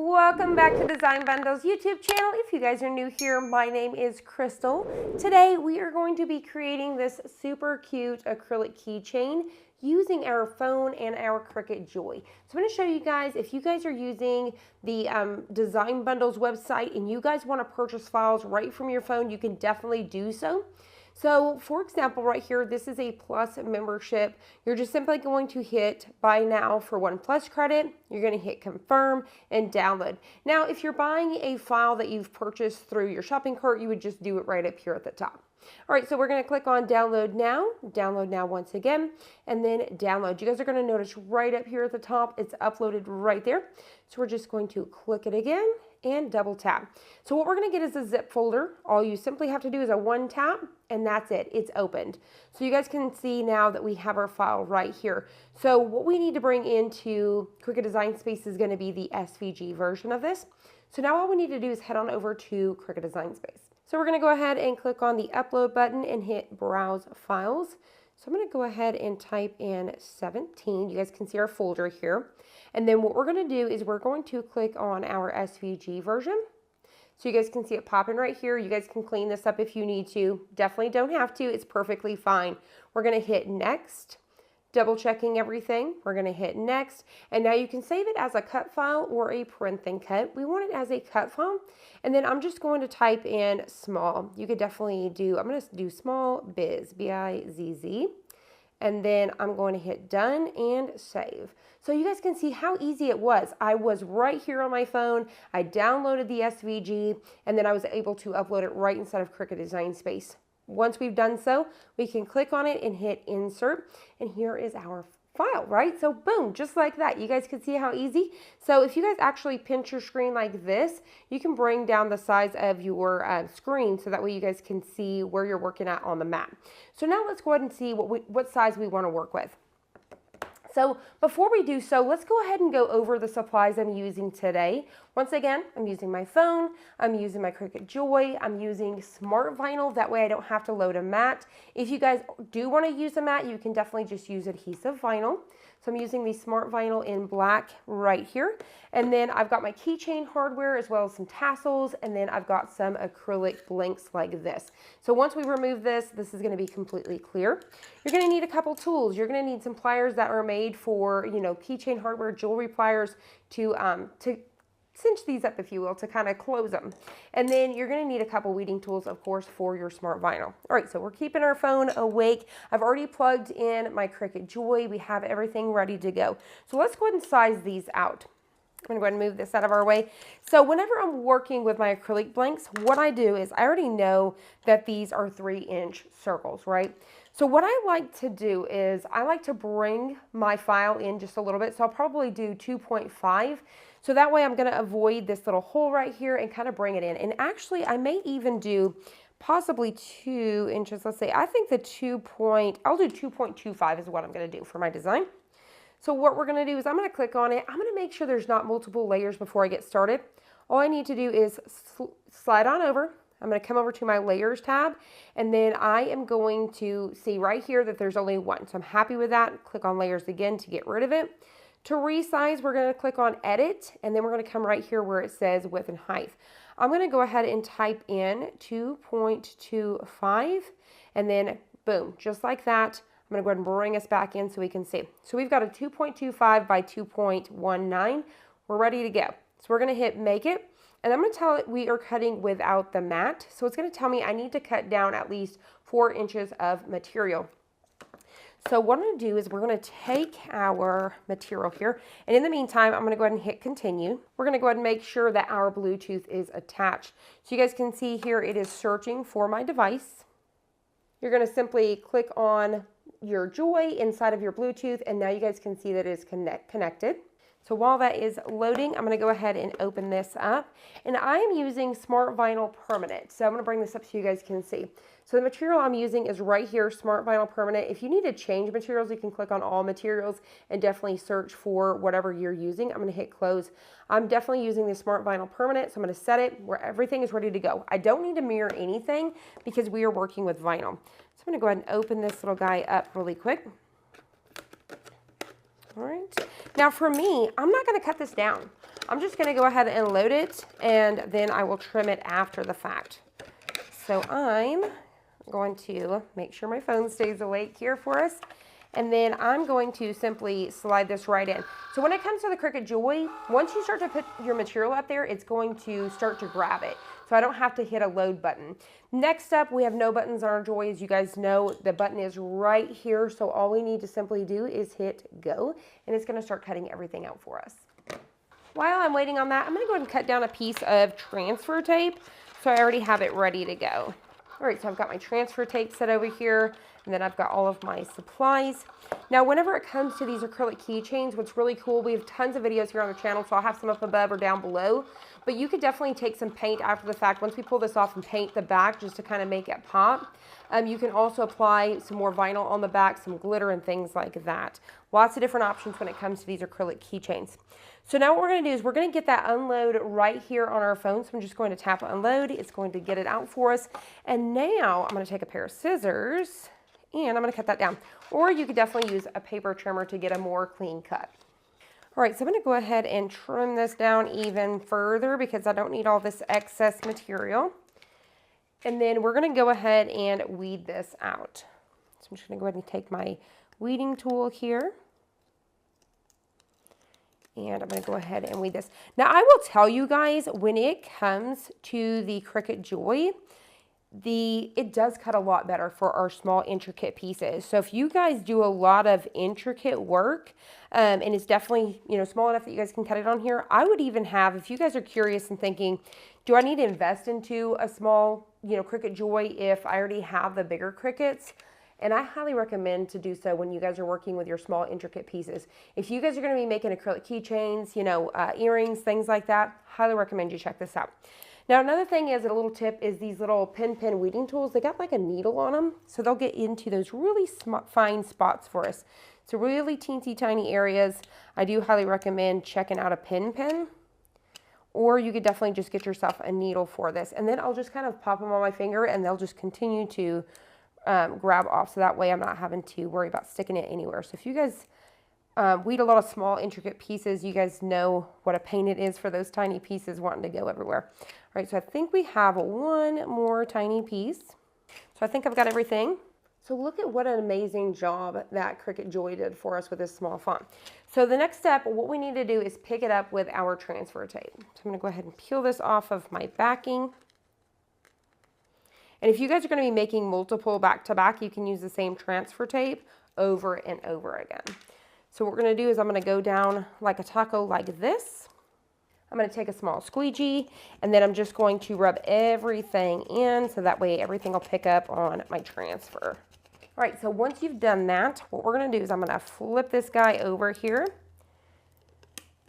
Welcome back to Design Bundle's YouTube channel. If you guys are new here, my name is Crystal. Today we are going to be creating this super cute acrylic keychain using our phone and our Cricut Joy. So I'm going to show you guys, if you guys are using the Design Bundle's website and you guys want to purchase files right from your phone, you can definitely do so. So for example, right here, this is a Plus membership. You're just simply going to hit buy now for 1 Plus credit. You're going to hit confirm and download. Now, if you're buying a file that you've purchased through your shopping cart, you would just do it right up here at the top. All right, so we're going to click on download now once again, and then download. You guys are going to notice right up here at the top, it's uploaded right there. So we're just going to click it again and double tap. So what we're going to get is a zip folder. All you simply have to do is a 1 tap and that's it. It's opened. So you guys can see now that we have our file right here. So what we need to bring into Cricut Design Space is going to be the SVG version of this. So now all we need to do is head on over to Cricut Design Space. So we're going to go ahead and click on the upload button and hit browse files. So I'm going to go ahead and type in 17. You guys can see our folder here. And then what we're going to do is we're going to click on our SVG version. So you guys can see it popping right here. You guys can clean this up if you need to. Definitely don't have to. It's perfectly fine. We're going to hit next. Double checking everything. We're going to hit next. And now you can save it as a cut file or a print and cut. We want it as a cut file. And then I'm just going to type in small. You could definitely do, I'm going to do small biz, B-I-Z-Z. And then I'm going to hit done and save. So you guys can see how easy it was. I was right here on my phone. I downloaded the SVG and then I was able to upload it right inside of Cricut Design Space. Once we've done so, we can click on it and hit insert. And here is our file, right? So boom, just like that. You guys can see how easy. So if you guys actually pinch your screen like this, you can bring down the size of your screen so that way you guys can see where you're working at on the map. So now let's go ahead and see what size we want to work with. So before we do so, let's go ahead and go over the supplies I'm using today. Once again, I'm using my phone, I'm using my Cricut Joy, I'm using Smart Vinyl, that way I don't have to load a mat. If you guys do want to use a mat, you can definitely just use adhesive vinyl. So I'm using the Smart Vinyl in black right here. And then I've got my keychain hardware as well as some tassels, and then I've got some acrylic blanks like this. So once we remove this, this is going to be completely clear. You're going to need a couple tools. You're going to need some pliers that are made for, you know, keychain hardware, jewelry pliers to cinch these up, if you will, to kind of close them. And then you're going to need a couple weeding tools, of course, for your Smart Vinyl. All right, so we're keeping our phone awake. I've already plugged in my Cricut Joy. We have everything ready to go. So let's go ahead and size these out. I'm going to go ahead and move this out of our way. So whenever I'm working with my acrylic blanks, what I do is I already know that these are 3-inch circles, right? So what I like to do is I like to bring my file in just a little bit. So I'll probably do 2.5. So that way I'm going to avoid this little hole right here and kind of bring it in. And actually I may even do possibly 2 inches. Let's say I think I'll do 2.25 is what I'm going to do for my design. So what we're going to do is I'm going to click on it. I'm going to make sure there's not multiple layers before I get started. All I need to do is slide on over. I'm going to come over to my layers tab, and then I am going to see right here that there's only one. So I'm happy with that. Click on layers again to get rid of it. To resize, we're going to click on edit, and then we're going to come right here where it says width and height. I'm going to go ahead and type in 2.25, and then boom, just like that. I'm going to go ahead and bring us back in so we can see. So we've got a 2.25 by 2.19. We're ready to go. So we're going to hit make it. And I'm going to tell it we are cutting without the mat. So it's going to tell me I need to cut down at least 4 inches of material. So what I'm going to do is we're going to take our material here. And in the meantime, I'm going to go ahead and hit continue. We're going to go ahead and make sure that our Bluetooth is attached. So you guys can see here it is searching for my device. You're going to simply click on your Joy inside of your Bluetooth, and now you guys can see that it is connected. So while that is loading, I'm going to go ahead and open this up, and I am using Smart Vinyl Permanent. So I'm going to bring this up so you guys can see. So the material I'm using is right here, Smart Vinyl Permanent. If you need to change materials, you can click on all materials and definitely search for whatever you're using. I'm going to hit close. I'm definitely using the Smart Vinyl Permanent, so I'm going to set it where everything is ready to go. I don't need to mirror anything because we are working with vinyl. So I'm going to go ahead and open this little guy up really quick. All right. Now for me, I'm not going to cut this down. I'm just going to go ahead and load it, and then I will trim it after the fact. So I'm going to make sure my phone stays awake here for us. And then I'm going to simply slide this right in. So when it comes to the Cricut Joy, once you start to put your material up there, it's going to start to grab it. So I don't have to hit a load button. Next up, we have no buttons on our Joy. As you guys know, the button is right here. So all we need to simply do is hit go, and it's going to start cutting everything out for us. While I'm waiting on that, I'm going to go ahead and cut down a piece of transfer tape. So I already have it ready to go. All right, so I've got my transfer tape set over here, and then I've got all of my supplies. Now, whenever it comes to these acrylic keychains, what's really cool, we have tons of videos here on the channel, so I'll have some up above or down below, but you could definitely take some paint after the fact. Once we pull this off and paint the back just to kind of make it pop. You can also apply some more vinyl on the back, some glitter and things like that. Lots of different options when it comes to these acrylic keychains. So now what we're going to do is we're going to get that unload right here on our phone. So I'm just going to tap unload. It's going to get it out for us. And now I'm going to take a pair of scissors and I'm going to cut that down. Or you could definitely use a paper trimmer to get a more clean cut. All right, so I'm going to go ahead and trim this down even further because I don't need all this excess material. And then we're going to go ahead and weed this out. So I'm just going to go ahead and take my weeding tool here. And I'm going to go ahead and weed this. Now, I will tell you guys, when it comes to the Cricut Joy, it does cut a lot better for our small intricate pieces. So if you guys do a lot of intricate work, and it's definitely, small enough that you guys can cut it on here, I would even have, if you guys are curious and thinking, do I need to invest into a small, Cricut Joy if I already have the bigger Cricuts? And I highly recommend to do so when you guys are working with your small intricate pieces. If you guys are going to be making acrylic keychains, earrings, things like that, highly recommend you check this out. Now, another thing is, a little tip is these little pin weeding tools. They got like a needle on them, so they'll get into those really fine spots for us. So really teensy tiny areas. I do highly recommend checking out a pin, or you could definitely just get yourself a needle for this. And then I'll just kind of pop them on my finger and they'll just continue to grab off, so that way I'm not having to worry about sticking it anywhere. So if you guys weed a lot of small intricate pieces, you guys know what a pain it is for those tiny pieces wanting to go everywhere. All right, so I think we have one more tiny piece. So I think I've got everything. So look at what an amazing job that Cricut Joy did for us with this small font. So the next step, what we need to do is pick it up with our transfer tape. So I'm going to go ahead and peel this off of my backing. And if you guys are going to be making multiple back-to-back, you can use the same transfer tape over and over again. So what we're going to do is I'm going to go down like a taco like this. I'm going to take a small squeegee, and then I'm just going to rub everything in so that way everything will pick up on my transfer. All right, so once you've done that, what we're going to do is I'm going to flip this guy over here.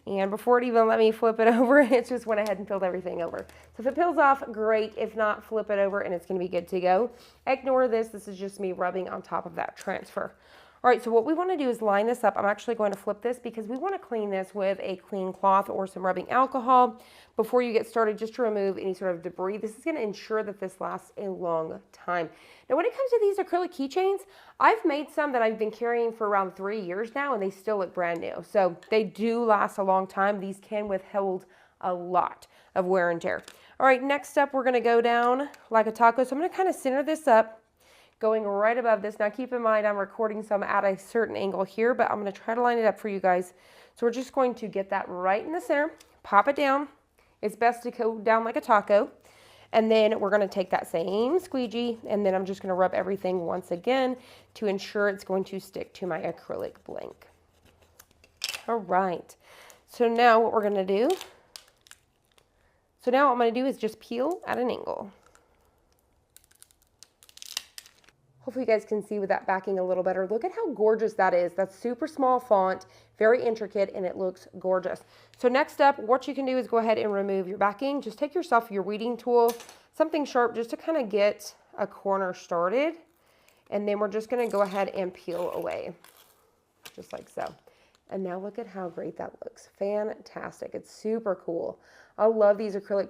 And before it even let me flip it over, it just went ahead and peeled everything over. So if it peels off, great. If not, flip it over and it's going to be good to go. Ignore this. This is just me rubbing on top of that transfer. All right, so what we want to do is line this up. I'm actually going to flip this because we want to clean this with a clean cloth or some rubbing alcohol before you get started, just to remove any sort of debris. This is going to ensure that this lasts a long time. Now, when it comes to these acrylic keychains, I've made some that I've been carrying for around 3 years now, and they still look brand new. So they do last a long time. These can withhold a lot of wear and tear. All right, next up, we're going to go down like a taco. So I'm going to kind of center this up, going right above this. Now keep in mind I'm recording, so I'm at a certain angle here, but I'm going to try to line it up for you guys. So we're just going to get that right in the center, pop it down. It's best to go down like a taco. And then we're going to take that same squeegee, and then I'm just going to rub everything once again to ensure it's going to stick to my acrylic blank. All right. So now what we're going to do, is just peel at an angle. Hopefully you guys can see with that backing a little better. Look at how gorgeous that is. That's super small font, very intricate, and it looks gorgeous. So next up, what you can do is go ahead and remove your backing. Just take yourself your weeding tool, something sharp, just to kind of get a corner started. And then we're just going to go ahead and peel away, just like so. And now look at how great that looks. Fantastic. It's super cool. I love these acrylic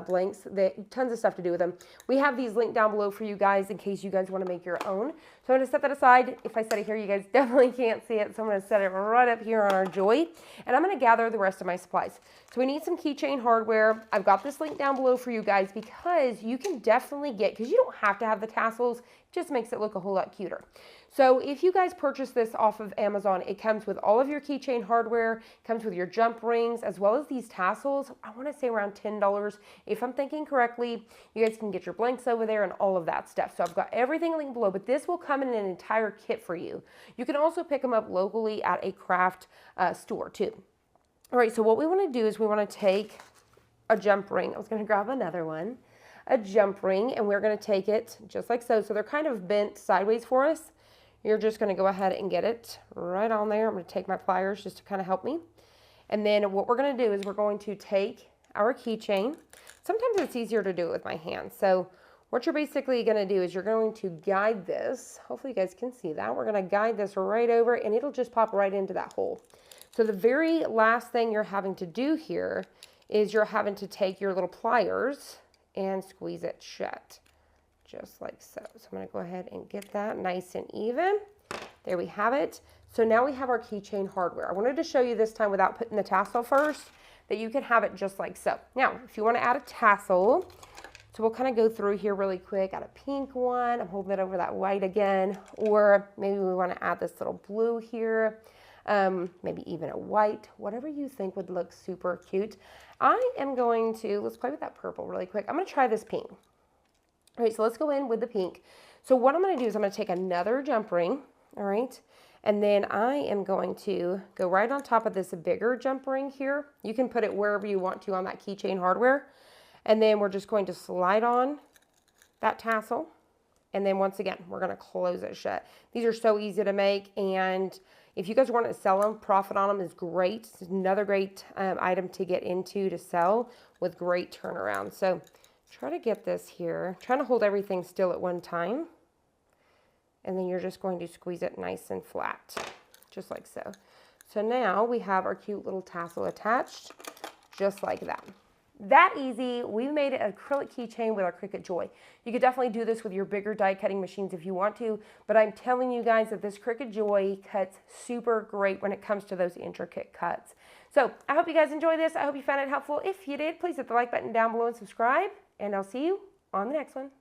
blanks. Tons of stuff to do with them. We have these linked down below for you guys in case you guys want to make your own. So I'm going to set that aside. If I set it here, you guys definitely can't see it. So I'm going to set it right up here on our Joy. And I'm going to gather the rest of my supplies. So we need some keychain hardware. I've got this link down below for you guys because you can definitely get, because you don't have to have the tassels, it just makes it look a whole lot cuter. So if you guys purchase this off of Amazon, it comes with all of your keychain hardware, comes with your jump rings, as well as these tassels. I want to say around $10. If I'm thinking correctly, you guys can get your blanks over there and all of that stuff. So I've got everything linked below, but this will come in an entire kit for you. You can also pick them up locally at a craft store too. All right, so what we want to do is we want to take a jump ring. I was going to grab another one, a jump ring, and we're going to take it just like so. So they're kind of bent sideways for us. You're just going to go ahead and get it right on there. I'm going to take my pliers just to kind of help me. And then what we're going to do is we're going to take our keychain. Sometimes it's easier to do it with my hands. So what you're basically going to do is you're going to guide this. Hopefully you guys can see that. We're going to guide this right over and it'll just pop right into that hole. So the very last thing you're having to do here is you're having to take your little pliers and squeeze it shut. Just like so. So I'm going to go ahead and get that nice and even. There we have it. So now we have our keychain hardware. I wanted to show you this time without putting the tassel first, that you can have it just like so. Now, if you want to add a tassel, so we'll kind of go through here really quick. Add a pink one. I'm holding it over that white again. Or maybe we want to add this little blue here. Maybe even a white, whatever you think would look super cute. I am going to, let's play with that purple really quick. I'm going to try this pink. All right, so let's go in with the pink. So what I'm going to do is I'm going to take another jump ring, all right, and then I am going to go right on top of this bigger jump ring here. You can put it wherever you want to on that keychain hardware, and then we're just going to slide on that tassel, and then once again, we're going to close it shut. These are so easy to make, and if you guys want to sell them, profit on them is great. It's another great item to get into to sell with great turnaround. So try to get this here, trying to hold everything still at one time. And then you're just going to squeeze it nice and flat, just like so. So now we have our cute little tassel attached, just like that. That easy. We've made an acrylic keychain with our Cricut Joy. You could definitely do this with your bigger die cutting machines if you want to, but I'm telling you guys that this Cricut Joy cuts super great when it comes to those intricate cuts. So I hope you guys enjoyed this. I hope you found it helpful. If you did, please hit the like button down below and subscribe. And I'll see you on the next one.